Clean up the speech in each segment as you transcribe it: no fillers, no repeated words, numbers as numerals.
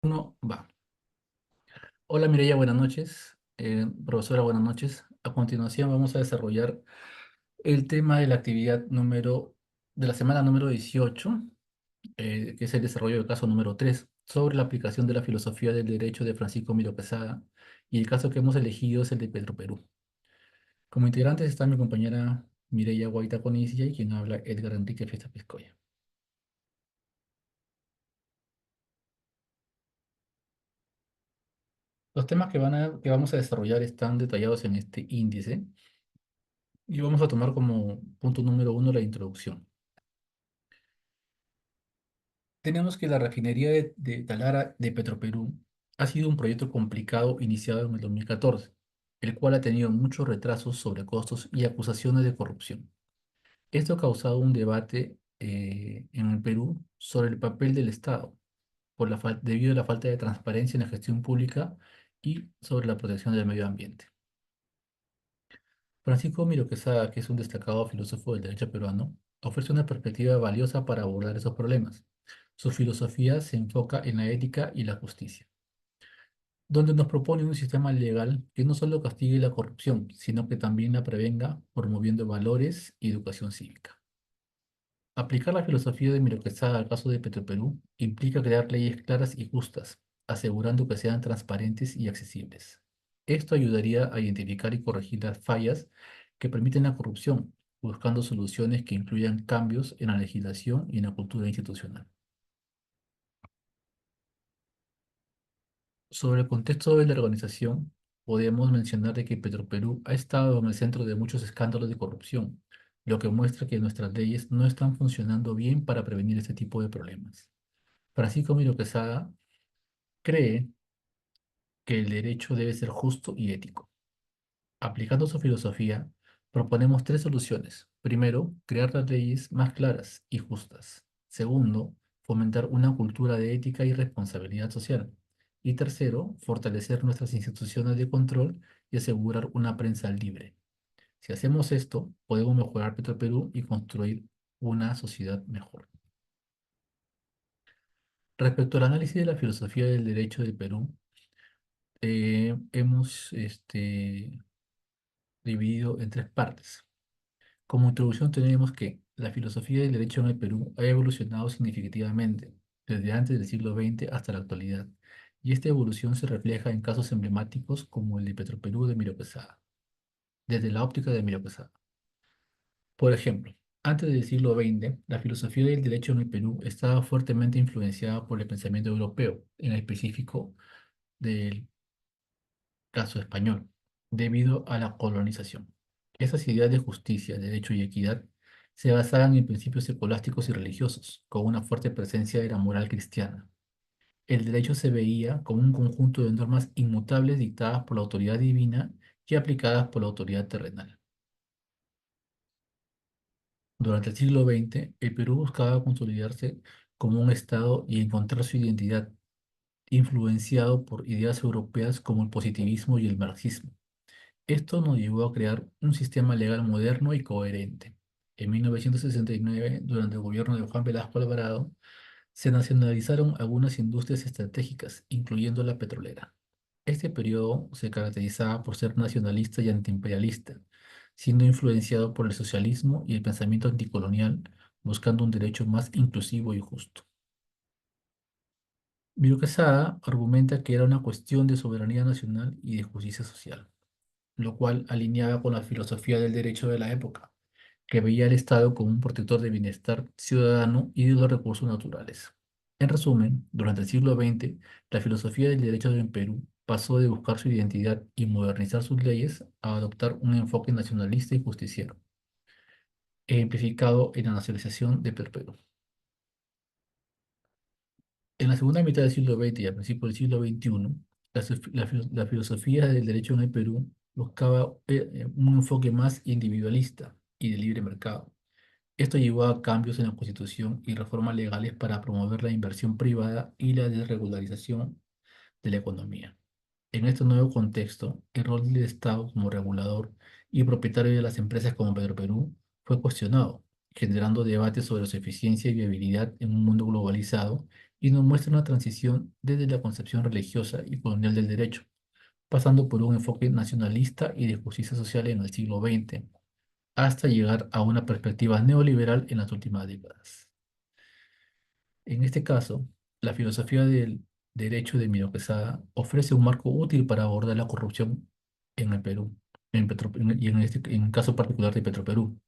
Uno va. Hola Mireya, buenas noches. Profesora, buenas noches. A continuación vamos a desarrollar el tema de la actividad de la semana número 18, que es el desarrollo del caso número 3 sobre la aplicación de la filosofía del derecho de Francisco Miro Quesada, y el caso que hemos elegido es el de Petroperú. Como integrantes está mi compañera Mireya Guaita Conicia y quien habla Edgar Enrique Fiesta Piscoya. Los temas que vamos a desarrollar están detallados en este índice. Y vamos a tomar como punto número uno la introducción. Tenemos que la refinería de Talara de Petroperú ha sido un proyecto complicado iniciado en el 2014, el cual ha tenido muchos retrasos, sobrecostos y acusaciones de corrupción. Esto ha causado un debate en el Perú sobre el papel del Estado, debido a la falta de transparencia en la gestión pública y sobre la protección del medio ambiente. Francisco Miro Quesada, que es un destacado filósofo del derecho peruano, ofrece una perspectiva valiosa para abordar esos problemas. Su filosofía se enfoca en la ética y la justicia, donde nos propone un sistema legal que no solo castigue la corrupción, sino que también la prevenga, promoviendo valores y educación cívica. Aplicar la filosofía de Miro Quesada al caso de Petroperú implica crear leyes claras y justas, asegurando que sean transparentes y accesibles. Esto ayudaría a identificar y corregir las fallas que permiten la corrupción, buscando soluciones que incluyan cambios en la legislación y en la cultura institucional. Sobre el contexto de la organización, podemos mencionar de que Petroperú ha estado en el centro de muchos escándalos de corrupción, lo que muestra que nuestras leyes no están funcionando bien para prevenir este tipo de problemas. Francisco Miro Quesada cree que el derecho debe ser justo y ético. Aplicando su filosofía, proponemos tres soluciones. Primero, crear las leyes más claras y justas. Segundo, fomentar una cultura de ética y responsabilidad social. Y tercero, fortalecer nuestras instituciones de control y asegurar una prensa libre. Si hacemos esto, podemos mejorar Petroperú y construir una sociedad mejor. Respecto al análisis de la filosofía del derecho del Perú, hemos dividido en tres partes. Como introducción tenemos que la filosofía del derecho en el Perú ha evolucionado significativamente desde antes del siglo XX hasta la actualidad, y esta evolución se refleja en casos emblemáticos como el de Petroperú de Miro Quesada, desde la óptica de Miro Quesada. Por ejemplo, antes del siglo XX, la filosofía del derecho en el Perú estaba fuertemente influenciada por el pensamiento europeo, en específico del caso español, debido a la colonización. Esas ideas de justicia, derecho y equidad se basaban en principios escolásticos y religiosos, con una fuerte presencia de la moral cristiana. El derecho se veía como un conjunto de normas inmutables dictadas por la autoridad divina y aplicadas por la autoridad terrenal. Durante el siglo XX, el Perú buscaba consolidarse como un Estado y encontrar su identidad, influenciado por ideas europeas como el positivismo y el marxismo. Esto nos llevó a crear un sistema legal moderno y coherente. En 1969, durante el gobierno de Juan Velasco Alvarado, se nacionalizaron algunas industrias estratégicas, incluyendo la petrolera. Este periodo se caracterizaba por ser nacionalista y antiimperialista, siendo influenciado por el socialismo y el pensamiento anticolonial, buscando un derecho más inclusivo y justo. Miro Quesada argumenta que era una cuestión de soberanía nacional y de justicia social, lo cual alineaba con la filosofía del derecho de la época, que veía al Estado como un protector del bienestar ciudadano y de los recursos naturales. En resumen, durante el siglo XX, la filosofía del derecho en Perú pasó de buscar su identidad y modernizar sus leyes a adoptar un enfoque nacionalista y justiciero, ejemplificado en la nacionalización de Perú. En la segunda mitad del siglo XX y al principio del siglo XXI, la filosofía del derecho en el Perú buscaba un enfoque más individualista y de libre mercado. Esto llevó a cambios en la Constitución y reformas legales para promover la inversión privada y la desregularización de la economía. En este nuevo contexto, el rol del Estado como regulador y propietario de las empresas como Petroperú fue cuestionado, generando debates sobre su eficiencia y viabilidad en un mundo globalizado y nos muestra una transición desde la concepción religiosa y colonial del derecho, pasando por un enfoque nacionalista y de justicia social en el siglo XX, hasta llegar a una perspectiva neoliberal en las últimas décadas. En este caso, la filosofía del derecho de Miro Quesada ofrece un marco útil para abordar la corrupción en el Perú, y en el caso particular de Petroperú,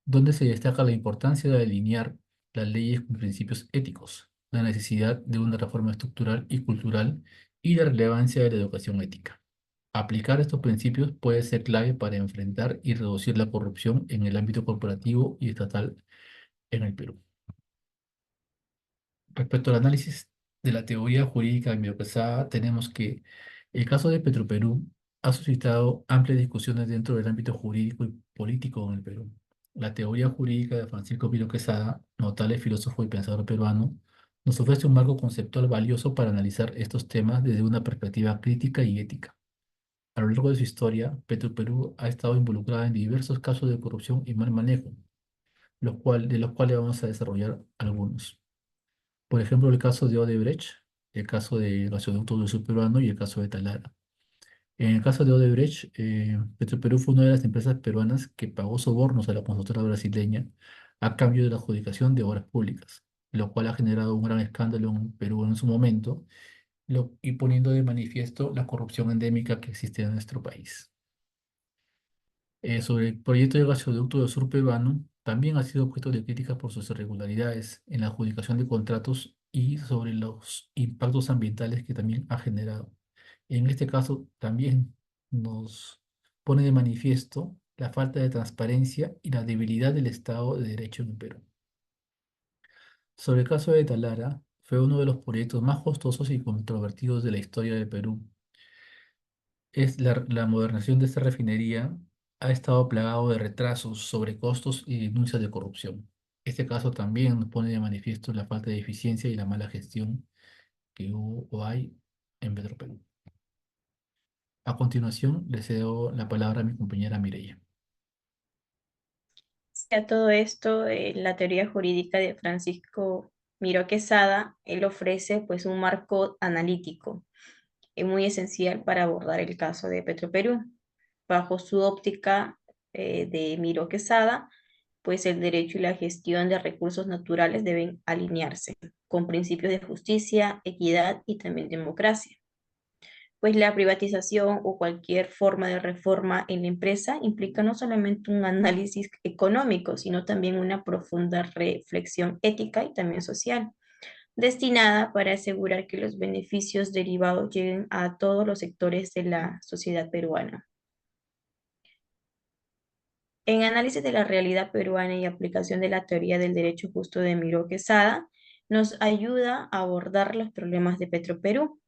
donde se destaca la importancia de alinear las leyes con principios éticos, la necesidad de una reforma estructural y cultural y la relevancia de la educación ética. Aplicar estos principios puede ser clave para enfrentar y reducir la corrupción en el ámbito corporativo y estatal en el Perú. Respecto al análisis de la teoría jurídica de Miro-Quesada, tenemos que el caso de Petroperú ha suscitado amplias discusiones dentro del ámbito jurídico y político en el Perú. La teoría jurídica de Francisco Miro-Quesada, notable filósofo y pensador peruano, nos ofrece un marco conceptual valioso para analizar estos temas desde una perspectiva crítica y ética. A lo largo de su historia, Petroperú ha estado involucrada en diversos casos de corrupción y mal manejo, de los cuales vamos a desarrollar algunos. Por ejemplo, el caso de Odebrecht, el caso de gasoducto del sur peruano y el caso de Talara. En el caso de Odebrecht, Petroperú fue una de las empresas peruanas que pagó sobornos a la constructora brasileña a cambio de la adjudicación de obras públicas, lo cual ha generado un gran escándalo en Perú en su momento, y poniendo de manifiesto la corrupción endémica que existe en nuestro país. Sobre el proyecto de gasoducto del sur peruano, también ha sido objeto de críticas por sus irregularidades en la adjudicación de contratos y sobre los impactos ambientales que también ha generado. En este caso, también nos pone de manifiesto la falta de transparencia y la debilidad del Estado de Derecho en el Perú. Sobre el caso de Talara, fue uno de los proyectos más costosos y controvertidos de la historia del Perú. La modernización de esta refinería ha estado plagado de retrasos, sobrecostos y denuncias de corrupción. Este caso también nos pone de manifiesto la falta de eficiencia y la mala gestión que hubo o hay en Petroperú. A continuación, le cedo la palabra a mi compañera Mireia. Sí, a todo esto, la teoría jurídica de Francisco Miró Quesada, él ofrece pues un marco analítico muy esencial para abordar el caso de Petroperú. Bajo su óptica de Miró Quesada, pues el derecho y la gestión de recursos naturales deben alinearse con principios de justicia, equidad y también democracia, pues la privatización o cualquier forma de reforma en la empresa implica no solamente un análisis económico, sino también una profunda reflexión ética y también social, destinada para asegurar que los beneficios derivados lleguen a todos los sectores de la sociedad peruana. En análisis de la realidad peruana y aplicación de la teoría del derecho justo de Miró Quesada, nos ayuda a abordar los problemas de Petroperú,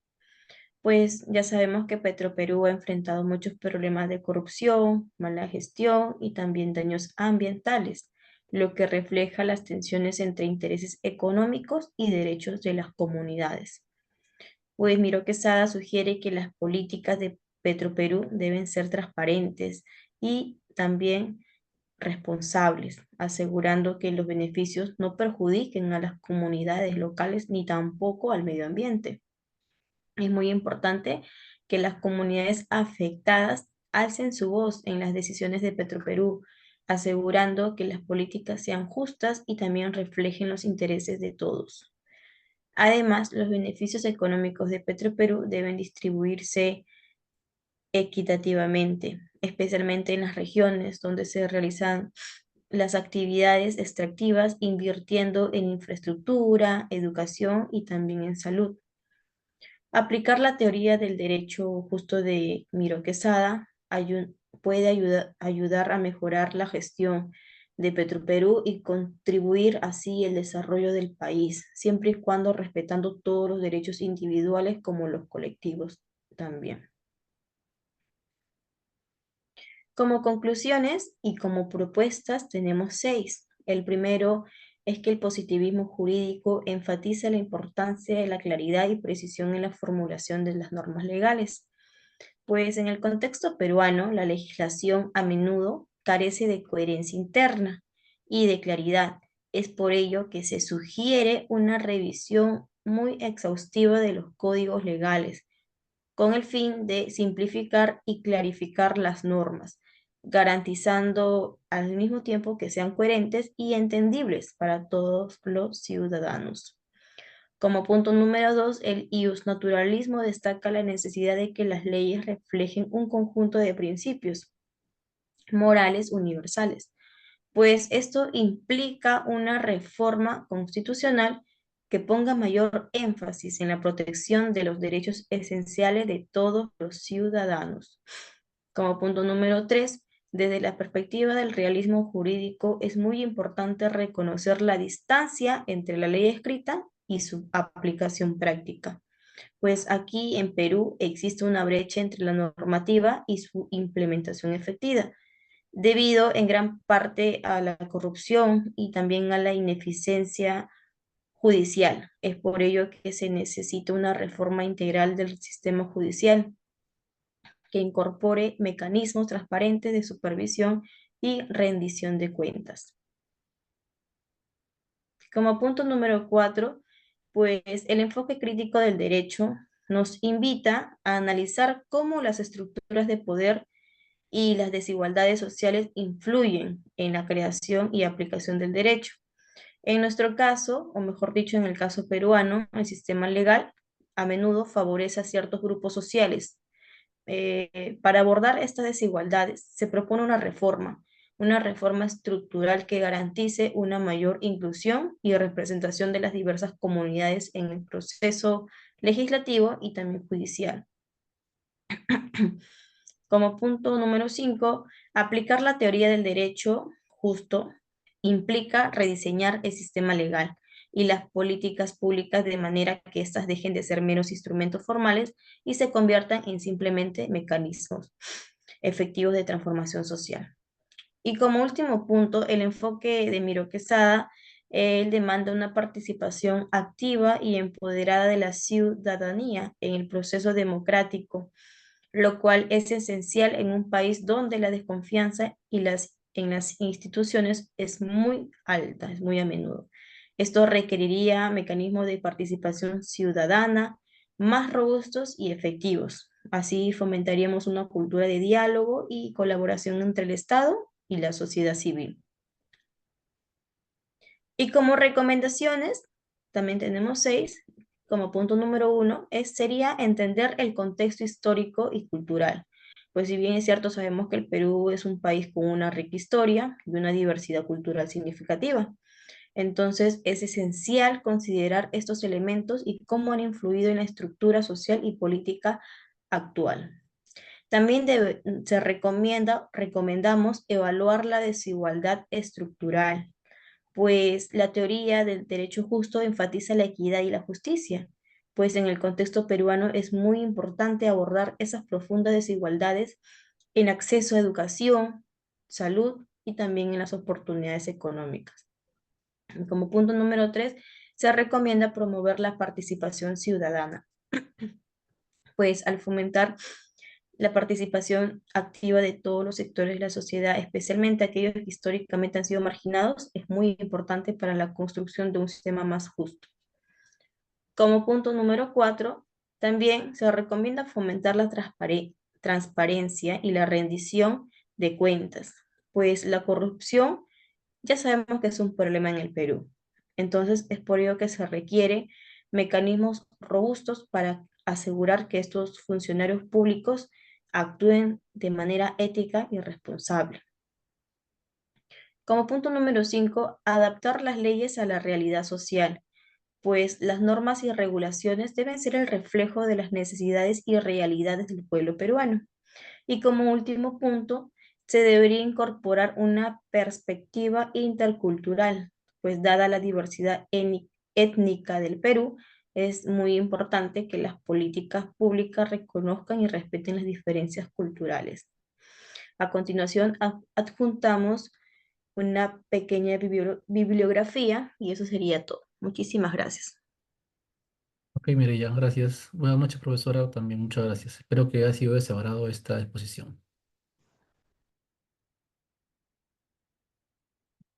pues ya sabemos que Petroperú ha enfrentado muchos problemas de corrupción, mala gestión y también daños ambientales, lo que refleja las tensiones entre intereses económicos y derechos de las comunidades. Pues Miro Quesada sugiere que las políticas de Petroperú deben ser transparentes y también responsables, asegurando que los beneficios no perjudiquen a las comunidades locales ni tampoco al medio ambiente. Es muy importante que las comunidades afectadas alcen su voz en las decisiones de Petroperú, asegurando que las políticas sean justas y también reflejen los intereses de todos. Además, los beneficios económicos de Petroperú deben distribuirse equitativamente, especialmente en las regiones donde se realizan las actividades extractivas, invirtiendo en infraestructura, educación y también en salud. Aplicar la teoría del derecho justo de Miro Quesada puede ayudar a mejorar la gestión de Petroperú y contribuir así el desarrollo del país, siempre y cuando respetando todos los derechos individuales como los colectivos también. Como conclusiones y como propuestas tenemos seis. El primero es que el positivismo jurídico enfatiza la importancia de la claridad y precisión en la formulación de las normas legales, pues en el contexto peruano la legislación a menudo carece de coherencia interna y de claridad. Es por ello que se sugiere una revisión muy exhaustiva de los códigos legales, con el fin de simplificar y clarificar las normas, garantizando al mismo tiempo que sean coherentes y entendibles para todos los ciudadanos. Como punto número dos, el iusnaturalismo destaca la necesidad de que las leyes reflejen un conjunto de principios morales universales, pues esto implica una reforma constitucional que ponga mayor énfasis en la protección de los derechos esenciales de todos los ciudadanos. Como punto número tres, desde la perspectiva del realismo jurídico, es muy importante reconocer la distancia entre la ley escrita y su aplicación práctica. Pues aquí en Perú existe una brecha entre la normativa y su implementación efectiva, debido en gran parte a la corrupción y también a la ineficiencia judicial. Es por ello que se necesita una reforma integral del sistema judicial que incorpore mecanismos transparentes de supervisión y rendición de cuentas. Como punto número cuatro, pues el enfoque crítico del derecho nos invita a analizar cómo las estructuras de poder y las desigualdades sociales influyen en la creación y aplicación del derecho. En nuestro caso, o mejor dicho, en el caso peruano, el sistema legal a menudo favorece a ciertos grupos sociales. Para abordar estas desigualdades, se propone una reforma estructural que garantice una mayor inclusión y representación de las diversas comunidades en el proceso legislativo y también judicial. Como punto número 5, aplicar la teoría del derecho justo implica rediseñar el sistema legal y las políticas públicas de manera que éstas dejen de ser meros instrumentos formales y se conviertan en simplemente mecanismos efectivos de transformación social. Y como último punto, el enfoque de Miro Quesada, él demanda una participación activa y empoderada de la ciudadanía en el proceso democrático, lo cual es esencial en un país donde la desconfianza en las instituciones es muy alta, es muy a menudo. Esto requeriría mecanismos de participación ciudadana más robustos y efectivos. Así fomentaríamos una cultura de diálogo y colaboración entre el Estado y la sociedad civil. Y como recomendaciones, también tenemos seis. Como punto número uno, sería entender el contexto histórico y cultural. Pues si bien es cierto, sabemos que el Perú es un país con una rica historia y una diversidad cultural significativa. Entonces, es esencial considerar estos elementos y cómo han influido en la estructura social y política actual. También recomendamos evaluar la desigualdad estructural, pues la teoría del derecho justo enfatiza la equidad y la justicia, pues en el contexto peruano es muy importante abordar esas profundas desigualdades en acceso a educación, salud y también en las oportunidades económicas. Como punto número tres, se recomienda promover la participación ciudadana, pues al fomentar la participación activa de todos los sectores de la sociedad, especialmente aquellos que históricamente han sido marginados, es muy importante para la construcción de un sistema más justo. Como punto número cuatro, también se recomienda fomentar la transparencia y la rendición de cuentas, pues la corrupción ya sabemos que es un problema en el Perú. Entonces, es por ello que se requiere mecanismos robustos para asegurar que estos funcionarios públicos actúen de manera ética y responsable. Como punto número 5, adaptar las leyes a la realidad social, pues las normas y regulaciones deben ser el reflejo de las necesidades y realidades del pueblo peruano. Y como último punto, se debería incorporar una perspectiva intercultural, pues dada la diversidad étnica del Perú, es muy importante que las políticas públicas reconozcan y respeten las diferencias culturales. A continuación, adjuntamos una pequeña bibliografía y eso sería todo. Muchísimas gracias. Ok, Mireya, gracias. Buenas noches, profesora. También muchas gracias. Espero que haya sido de su agrado esta exposición.